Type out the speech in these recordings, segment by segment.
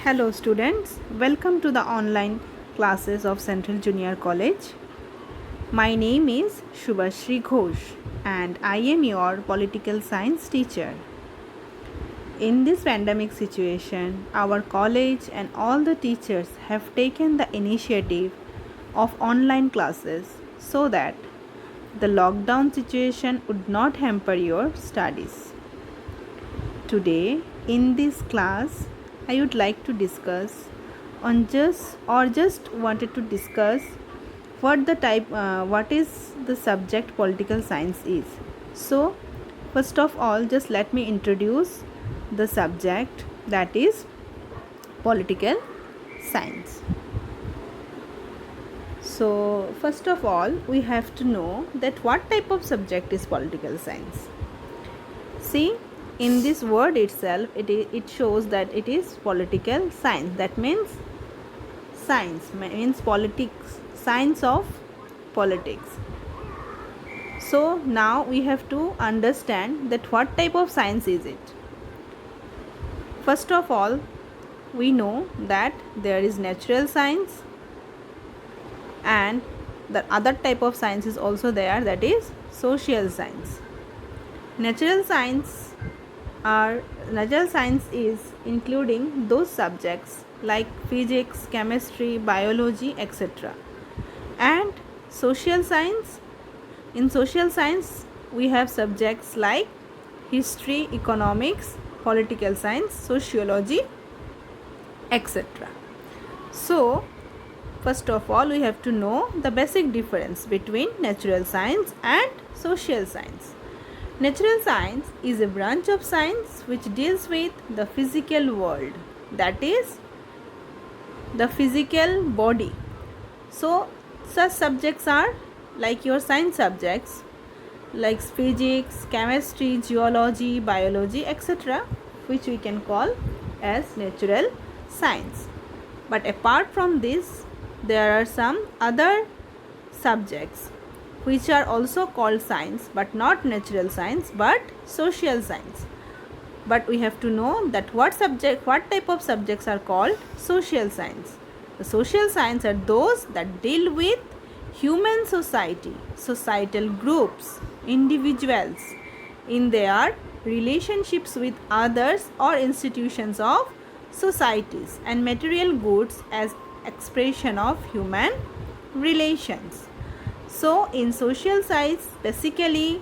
Hello students, welcome to the online classes of Central Junior College. My name is Shubhashri Ghosh and I am your political science teacher. In this pandemic situation, our college and all the teachers have taken the initiative of online classes so that the lockdown situation would not hamper your studies. Today, in this class, I would like to discuss on just wanted to discuss what is the subject political science is. So, first of all, just let me introduce the subject, that is political science. So, first of all, we have to know that what type of subject is political science. See, in this word itself, it shows that it is political science. That means science means politics, science of politics. So now we have to understand that what type of science is it. First of all, we know that there is natural science and the other type of science is also there, that is social science. Natural science is including those subjects like physics, chemistry, biology, etc. And social science, in social science we have subjects like history, economics, political science, sociology, etc. So first of all, we have to know the basic difference between natural science and social science. Natural science is a branch of science which deals with the physical world, that is the physical body. So such subjects are like your science subjects like physics, chemistry, geology, biology, etc., which we can call as natural science. But apart from this, there are some other subjects which are also called science, but not natural science but social science. But we have to know that what type of subjects are called social science. The social science are those that deal with human society, societal groups, individuals in their relationships with others or institutions of societies, and material goods as expression of human relations. So in social science, basically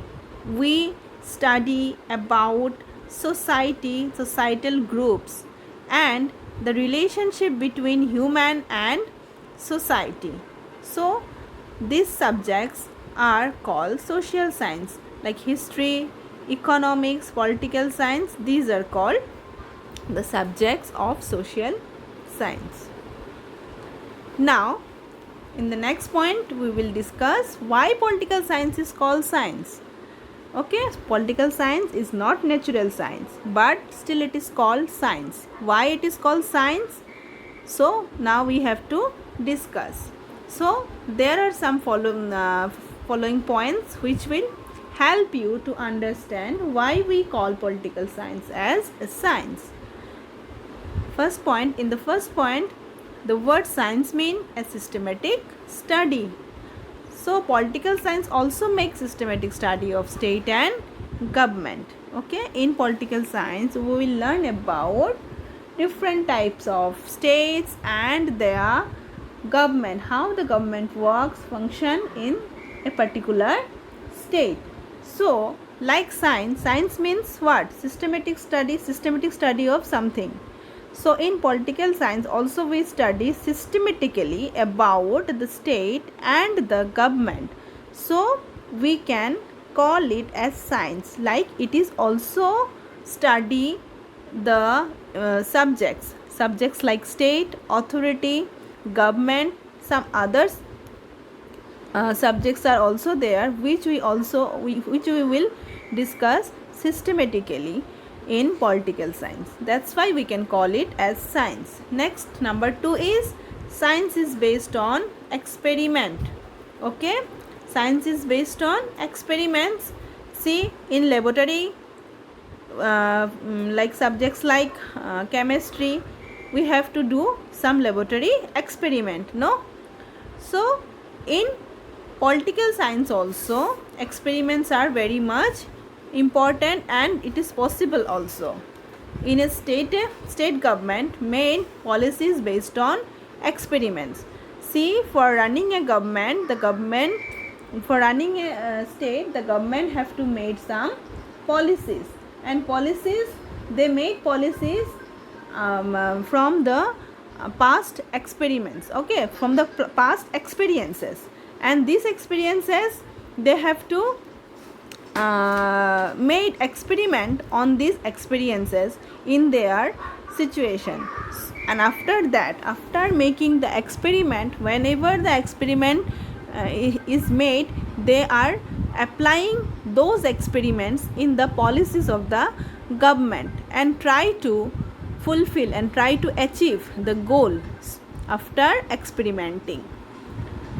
we study about society, societal groups and the relationship between human and society. So these subjects are called social science, like history, economics, political science. These are called the subjects of social science. Now in the next point, we will discuss why political science is called science. Okay, political science is not natural science, but still it is called science. Why it is called science? So now we have to discuss. So there are some following points which will help you to understand why we call political science as a science. First point, in the first point, the word science means a systematic study. So political science also makes systematic study of state and government. Okay, in political science we will learn about different types of states and their government, how the government works, function in a particular state. So like science means what? Systematic study of something. So in political science also we study systematically about the state and the government. So we can call it as science. Like it is also study the subjects like state, authority, government. Some others subjects are also there which we will discuss systematically in political science. That's why we can call it as science. Next, number 2 is science is based on experiment. Okay, science is based on experiments. See, in laboratory like subjects like chemistry, we have to do some laboratory experiment, no? So in political science also experiments are very much important, and it is possible also. In a state government made policies based on experiments. See, for running a government, for running a state, the government have to make some policies, and policies, they make policies from the past experiments, okay, from the past experiences, and these experiences, they have to made experiment on these experiences in their situation. And after that, after making the experiment, whenever the experiment is made, they are applying those experiments in the policies of the government and try to fulfill and try to achieve the goals after experimenting.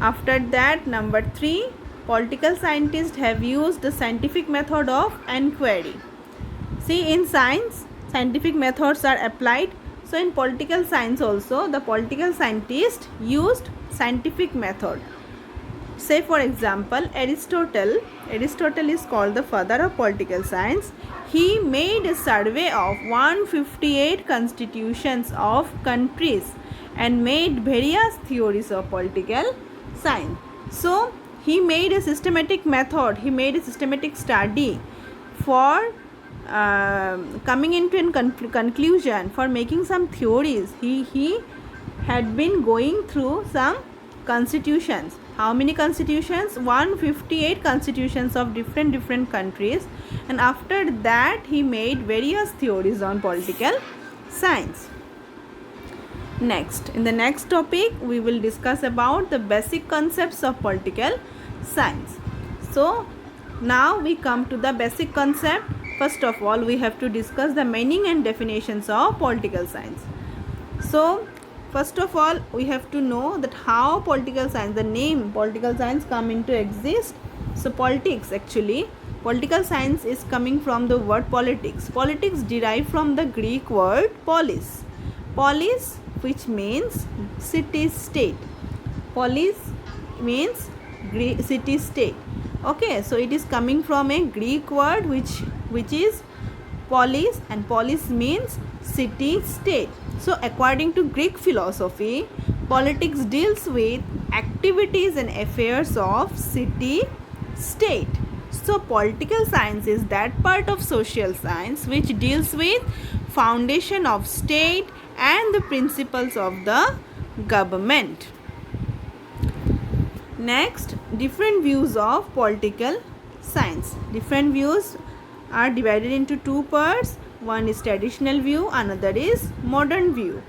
After that, number 3, political scientists have used the scientific method of inquiry. See, in science, scientific methods are applied. So in political science also, the political scientists used scientific method. Say for example, Aristotle is called the father of political science. He made a survey of 158 constitutions of countries and made various theories of political science. So he made a systematic method, he made a systematic study for coming into a conclusion, for making some theories. He had been going through some constitutions. How many constitutions? 158 constitutions of different countries, and after that he made various theories on political science. Next, in the next topic, we will discuss about the basic concepts of political science. So now we come to the basic concept. First of all, we have to discuss the meaning and definitions of political science. So first of all, we have to know that how political science, the name political science come into exist. So politics, actually political science is coming from the word politics. Politics derived from the Greek word polis, which means city state. Polis means city state. Okay, so it is coming from a Greek word which is polis, and polis means city state. So according to Greek philosophy, politics deals with activities and affairs of city state. So political science is that part of social science which deals with foundation of state and the principles of the government. Next, different views of political science. Different views are divided into two parts. One is traditional view, another is modern view.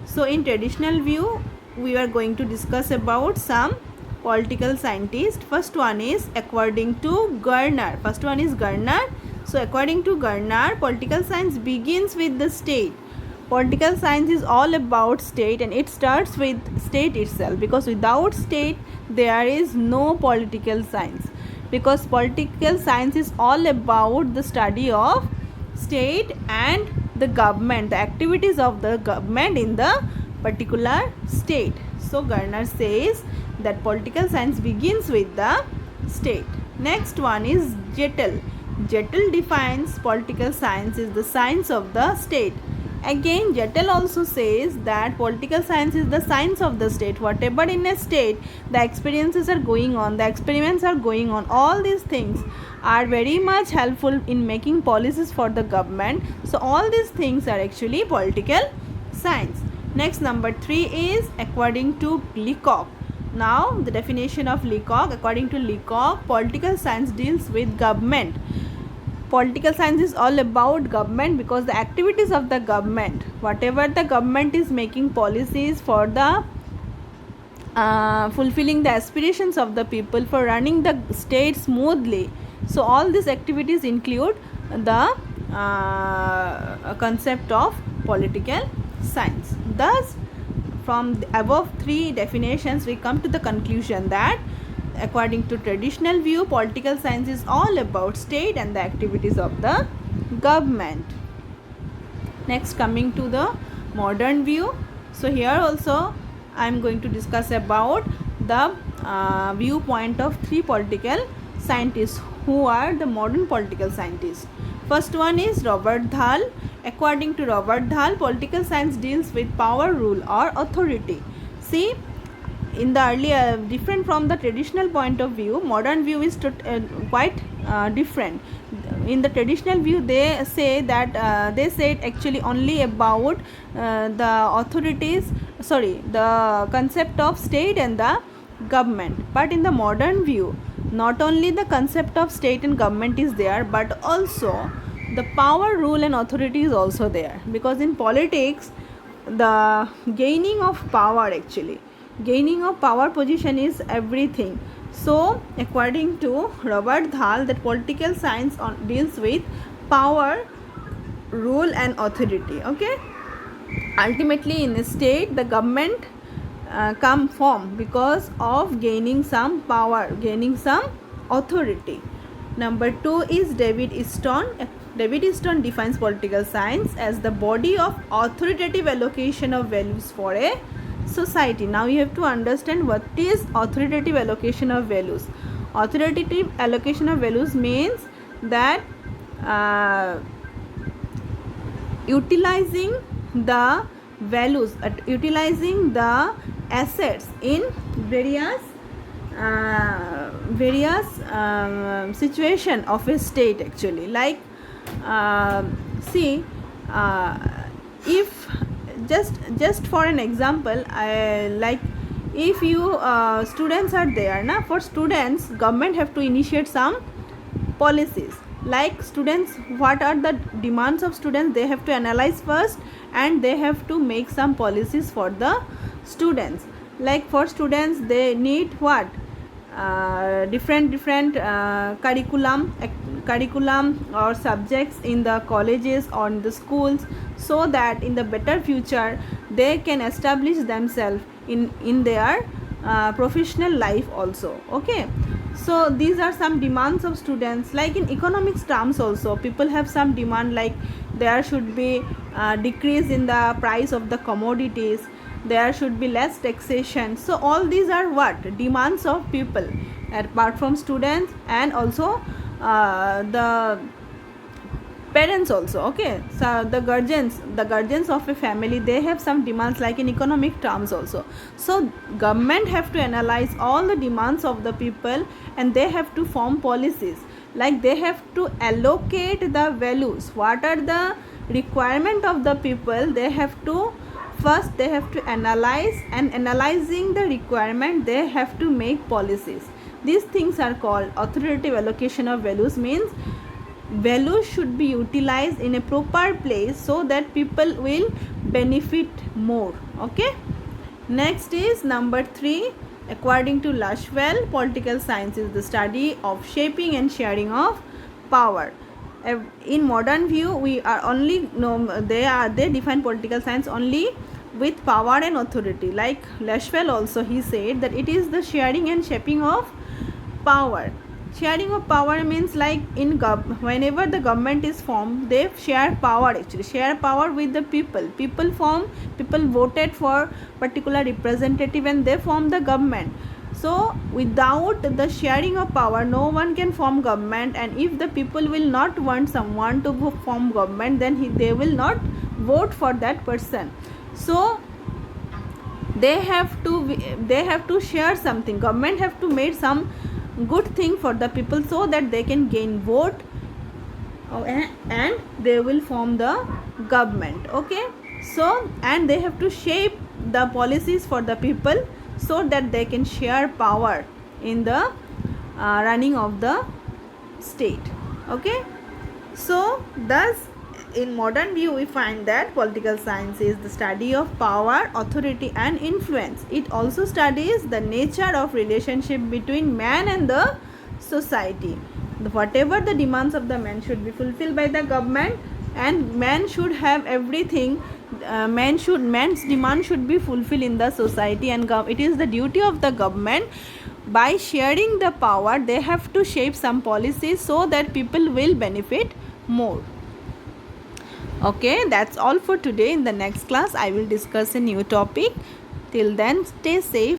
So in traditional view, we are going to discuss about some political scientists. First one is according to Gardner. So according to Gardner, political science begins with the state. Political science is all about state, and it starts with state itself, because without state there is no political science, because political science is all about the study of state and the government, the activities of the government in the particular state. So Gardner says that political science begins with the state. Next one is Jettel. Jettel defines political science is the science of the state. Again, Jettel also says that political science is the science of the state. Whatever in a state, the experiences are going on, the experiments are going on, all these things are very much helpful in making policies for the government. So all these things are actually political science. Next, number 3 is according to Leacock. Now the definition of Leacock. According to Leacock, political science deals with government. Political science is all about government, because the activities of the government, whatever the government is making policies for the fulfilling the aspirations of the people, for running the state smoothly. So all these activities include the concept of political science. Thus, from the above 3 definitions, we come to the conclusion that according to traditional view, political science is all about state and the activities of the government. Next, coming to the modern view. So here also I am going to discuss about the viewpoint of three political scientists who are the modern political scientists. First one is Robert Dahl. According to Robert Dahl, political science deals with power, rule or authority. See, in the earlier, different from the traditional point of view, modern view is quite different. In the traditional view, they say that they said actually only about the authorities, the concept of state and the government. But in the modern view, not only the concept of state and government is there, but also the power, rule and authority is also there. Because in politics, the gaining of power, actually gaining of power position is everything. So according to Robert Dahl, that political science deals with power, rule and authority. Okay, ultimately in a state, the government come form because of gaining some power, gaining some authority. Number 2 is David Easton. David Easton defines political science as the body of authoritative allocation of values for a society. Now you have to understand what is authoritative allocation of values. Authoritative allocation of values means that utilizing the values, utilizing the assets in various situation of a state, actually. Like see, if just for an example, like if you students are there na, for students government have to initiate some policies. Like students, what are the demands of students, they have to analyze first and they have to make some policies for the students. Like for students, they need what, different curriculum or subjects in the colleges or in the schools, so that in the better future they can establish themselves in their professional life also. Okay, so these are some demands of students. Like in economics terms also, people have some demand, like there should be decrease in the price of the commodities, there should be less taxation. So all these are what, demands of people, apart from students and also the parents also. Okay, so the guardians of a family, they have some demands like in economic terms also. So government have to analyze all the demands of the people and they have to form policies. Like they have to allocate the values, what are the requirement of the people, they have to first they have to analyze, and analyzing the requirement they have to make policies. These things are called authoritative allocation of values. Means values should be utilized in a proper place so that people will benefit more. Okay, next is number 3. According to Lashwell, political science is the study of shaping and sharing of power. In modern view, we are only they define political science only with power and authority. Like Lashwell also, he said that it is the sharing and shaping of power. Sharing of power means like whenever the government is formed, they share power, actually share power with the people. People voted for particular representative and they form the government. So without the sharing of power, no one can form government, and if the people will not want someone to form government, then they will not vote for that person. So they have to share something. Government have to make some good thing for the people so that they can gain vote, and they will form the government. Okay, so and they have to shape the policies for the people so that they can share power in the running of the state. Okay, so thus in modern view we find that political science is the study of power, authority and influence. It also studies the nature of relationship between man and the society. Whatever the demands of the man should be fulfilled by the government, and man should have everything. Man's demand should be fulfilled in the society, and it is the duty of the government, by sharing the power, they have to shape some policies so that people will benefit more. Okay, that's all for today. In the next class I will discuss a new topic. Till then, stay safe.